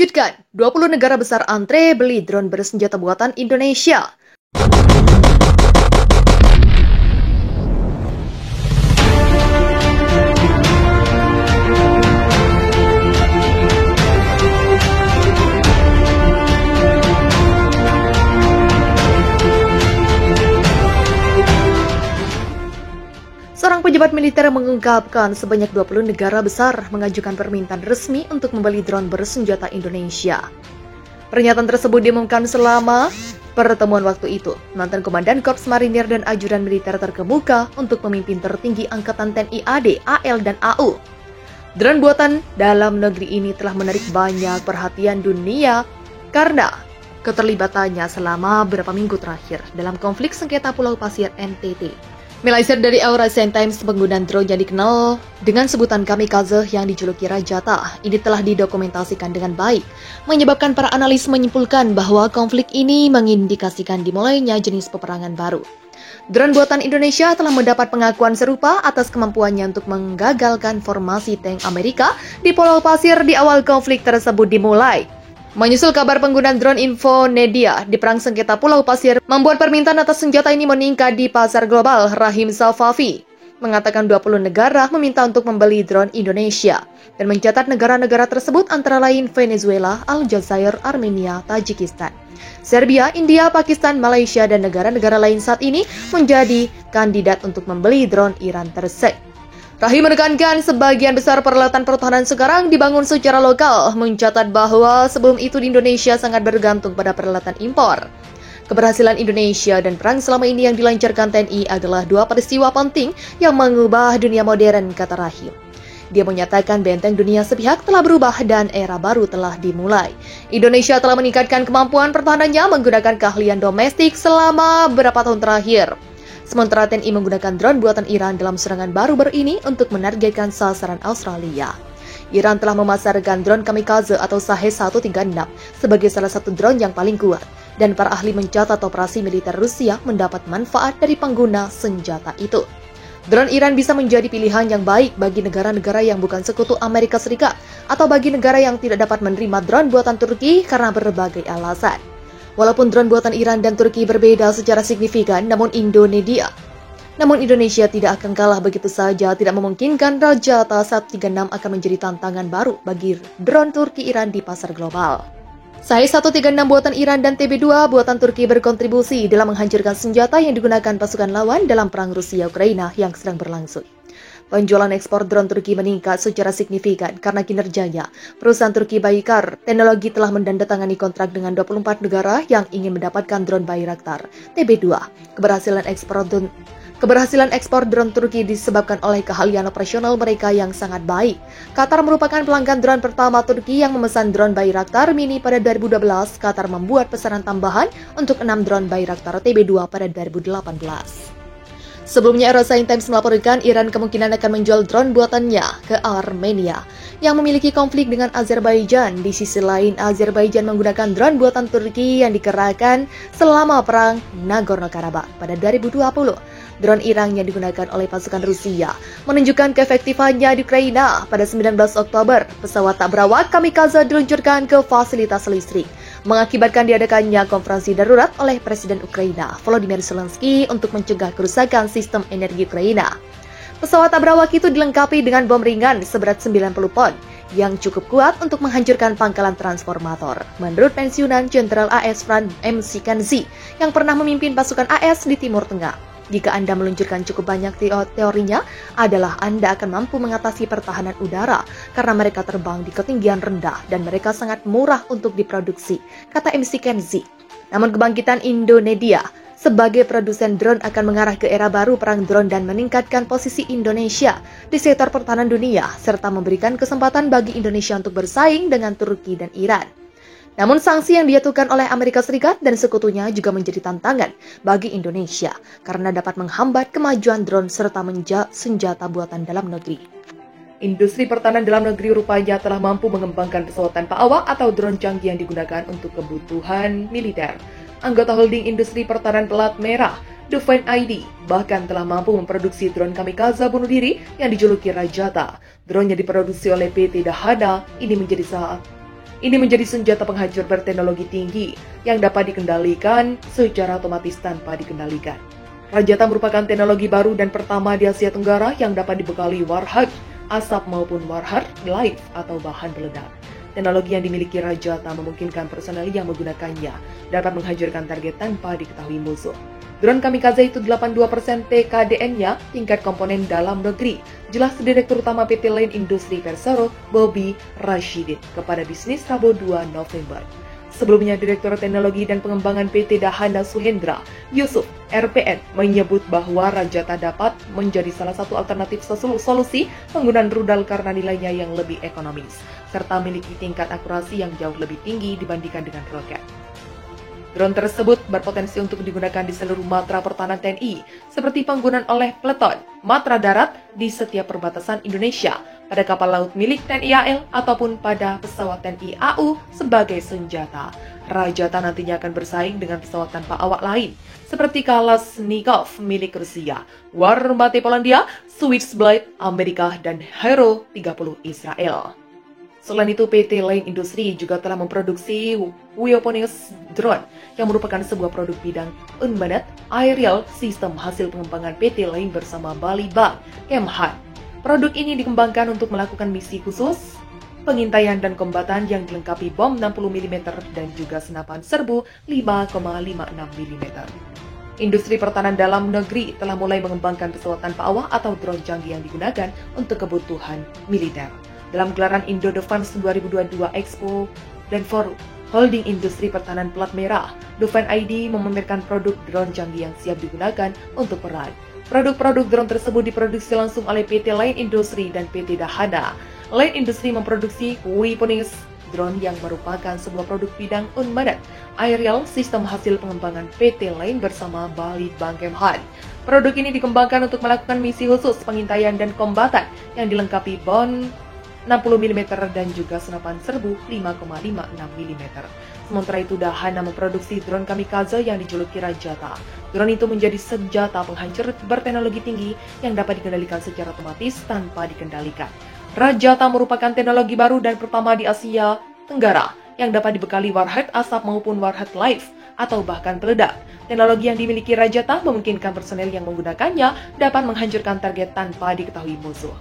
Mengejutkan, 20 negara besar antre beli drone bersenjata buatan Indonesia. Seorang pejabat militer mengungkapkan sebanyak 20 negara besar mengajukan permintaan resmi untuk membeli drone bersenjata Indonesia. Pernyataan tersebut diumumkan selama pertemuan waktu itu. Mantan Komandan Korps Marinir dan Ajudan Militer terkemuka untuk pemimpin tertinggi Angkatan TNI AD, AL, dan AU. Drone buatan dalam negeri ini telah menarik banyak perhatian dunia karena keterlibatannya selama beberapa minggu terakhir dalam konflik sengketa Pulau Pasir NTT. Melansir dari Eurasian Times, penggunaan drone yang dikenal dengan sebutan kamikaze yang dijuluki Rajata ini telah didokumentasikan dengan baik, menyebabkan para analis menyimpulkan bahwa konflik ini mengindikasikan dimulainya jenis peperangan baru. Drone buatan Indonesia telah mendapat pengakuan serupa atas kemampuannya untuk menggagalkan formasi tank Amerika di Pulau Pasir di awal konflik tersebut dimulai. Menyusul kabar penggunaan drone, Infonedia di perang sengketa Pulau Pasir membuat permintaan atas senjata ini meningkat di pasar global. Rahim Salfavi mengatakan 20 negara meminta untuk membeli drone Indonesia dan mencatat negara-negara tersebut antara lain Venezuela, Aljazair, Armenia, Tajikistan, Serbia, India, Pakistan, Malaysia, dan negara-negara lain saat ini menjadi kandidat untuk membeli drone Iran tersebut. Rahim menekankan sebagian besar peralatan pertahanan sekarang dibangun secara lokal, mencatat bahwa sebelum itu di Indonesia sangat bergantung pada peralatan impor. Keberhasilan Indonesia dan perang selama ini yang dilancarkan TNI adalah dua peristiwa penting yang mengubah dunia modern, kata Rahim. Dia menyatakan benteng dunia sepihak telah berubah dan era baru telah dimulai. Indonesia telah meningkatkan kemampuan pertahanannya menggunakan keahlian domestik selama beberapa tahun terakhir. Sementara TNI menggunakan drone buatan Iran dalam serangan baru ini untuk menargetkan sasaran Australia. Iran telah memasarkan drone kamikaze atau Shahed-136 sebagai salah satu drone yang paling kuat, dan para ahli mencatat operasi militer Rusia mendapat manfaat dari pengguna senjata itu. Drone Iran bisa menjadi pilihan yang baik bagi negara-negara yang bukan sekutu Amerika Serikat atau bagi negara yang tidak dapat menerima drone buatan Turki karena berbagai alasan. Walaupun drone buatan Iran dan Turki berbeda secara signifikan, namun Indonesia tidak akan kalah begitu saja. Tidak memungkinkan Rajata 136 akan menjadi tantangan baru bagi drone Turki Iran di pasar global. Shahed-136 buatan Iran dan TB2 buatan Turki berkontribusi dalam menghancurkan senjata yang digunakan pasukan lawan dalam perang Rusia-Ukraina yang sedang berlangsung. Penjualan ekspor drone Turki meningkat secara signifikan karena kinerjanya. Perusahaan Turki Baykar Teknologi telah menandatangani kontrak dengan 24 negara yang ingin mendapatkan drone Bayraktar TB2. Keberhasilan ekspor drone Turki disebabkan oleh keahlian operasional mereka yang sangat baik. Qatar merupakan pelanggan drone pertama Turki yang memesan drone Bayraktar Mini pada 2012. Qatar membuat pesanan tambahan untuk 6 drone Bayraktar TB2 pada 2018. Sebelumnya, Eurasian Times melaporkan Iran kemungkinan akan menjual drone buatannya ke Armenia yang memiliki konflik dengan Azerbaijan. Di sisi lain, Azerbaijan menggunakan drone buatan Turki yang dikerahkan selama perang Nagorno-Karabakh pada 2020. Drone Iran yang digunakan oleh pasukan Rusia menunjukkan keefektifannya di Ukraina. Pada 19 Oktober, pesawat tak berawak kamikaze diluncurkan ke fasilitas listrik, mengakibatkan diadakannya konferensi darurat oleh Presiden Ukraina Volodymyr Zelensky untuk mencegah kerusakan sistem energi Ukraina. Pesawat tak berawak itu dilengkapi dengan bom ringan seberat 90 pon yang cukup kuat untuk menghancurkan pangkalan transformator. Menurut pensiunan Jenderal AS Franz McKenzie yang pernah memimpin pasukan AS di Timur Tengah, jika Anda meluncurkan cukup banyak, teorinya adalah Anda akan mampu mengatasi pertahanan udara karena mereka terbang di ketinggian rendah dan mereka sangat murah untuk diproduksi, kata McKenzie. Namun kebangkitan Indonesia sebagai produsen drone akan mengarah ke era baru perang drone dan meningkatkan posisi Indonesia di sektor pertahanan dunia serta memberikan kesempatan bagi Indonesia untuk bersaing dengan Turki dan Iran. Namun sanksi yang dijatuhkan oleh Amerika Serikat dan sekutunya juga menjadi tantangan bagi Indonesia karena dapat menghambat kemajuan drone serta senjata buatan dalam negeri. Industri pertahanan dalam negeri rupanya telah mampu mengembangkan pesawat tanpa awak atau drone canggih yang digunakan untuk kebutuhan militer. Anggota holding industri pertahanan pelat merah, Defense ID, bahkan telah mampu memproduksi drone kamikaze bunuh diri yang dijuluki Rajata. Drone yang diproduksi oleh PT Dahana ini menjadi Ini menjadi senjata penghancur berteknologi tinggi yang dapat dikendalikan secara otomatis tanpa dikendalikan. Rajata merupakan teknologi baru dan pertama di Asia Tenggara yang dapat dibekali warhead, asap maupun warhead live atau bahan peledak. Teknologi yang dimiliki Rajata memungkinkan personel yang menggunakannya dapat menghancurkan target tanpa diketahui musuh. Drone kamikaze itu 82% TKDN-nya tingkat komponen dalam negeri. Jelas Direktur Utama PT Line Industri Persero, Bobby Rashidin, kepada Bisnis Rabu 2 November. Sebelumnya, Direktur Teknologi dan Pengembangan PT Dahana Suhendra, Yusuf RPN, menyebut bahwa Rajata dapat menjadi salah satu alternatif solusi penggunaan rudal karena nilainya yang lebih ekonomis, serta memiliki tingkat akurasi yang jauh lebih tinggi dibandingkan dengan roket. Drone tersebut berpotensi untuk digunakan di seluruh matra pertahanan TNI, seperti penggunaan oleh peleton, matra darat di setiap perbatasan Indonesia, pada kapal laut milik TNI AL, ataupun pada pesawat TNI AU sebagai senjata. Rajata nantinya akan bersaing dengan pesawat tanpa awak lain, seperti Kalashnikov milik Rusia, Warmate Polandia, Switchblade Amerika, dan Hero 30 Israel. Selain itu, PT Line Industri juga telah memproduksi Wioponeus Drone yang merupakan sebuah produk bidang unmanned aerial system hasil pengembangan PT Line bersama Bali Bank Kemhan. Produk ini dikembangkan untuk melakukan misi khusus, pengintaian dan kombatan yang dilengkapi bom 60 mm dan juga senapan serbu 5,56 mm. Industri pertahanan dalam negeri telah mulai mengembangkan pesawat tanpa awak atau drone canggih yang digunakan untuk kebutuhan militer. Dalam gelaran Indo Defense 2022 Expo dan Forum Holding Industri Pertahanan Plat Merah, Defense ID memamerkan produk drone canggih yang siap digunakan untuk perang. Produk-produk drone tersebut diproduksi langsung oleh PT Line Industri dan PT Dahana. Line Industri memproduksi Wioponeus Drone yang merupakan sebuah produk bidang unmanned aerial system hasil pengembangan PT Line bersama Bali Bank Kemhan. Produk ini dikembangkan untuk melakukan misi khusus pengintaian dan kombatan yang dilengkapi bom 60 mm dan juga senapan serbu 5,56 mm. Sementara itu, Dahana memproduksi drone kamikaze yang dijuluki Rajata. Drone itu menjadi senjata penghancur berteknologi tinggi yang dapat dikendalikan secara otomatis tanpa dikendalikan. Rajata merupakan teknologi baru dan pertama di Asia Tenggara yang dapat dibekali warhead asap maupun warhead live atau bahkan peledak. Teknologi yang dimiliki Rajata memungkinkan personel yang menggunakannya dapat menghancurkan target tanpa diketahui musuh.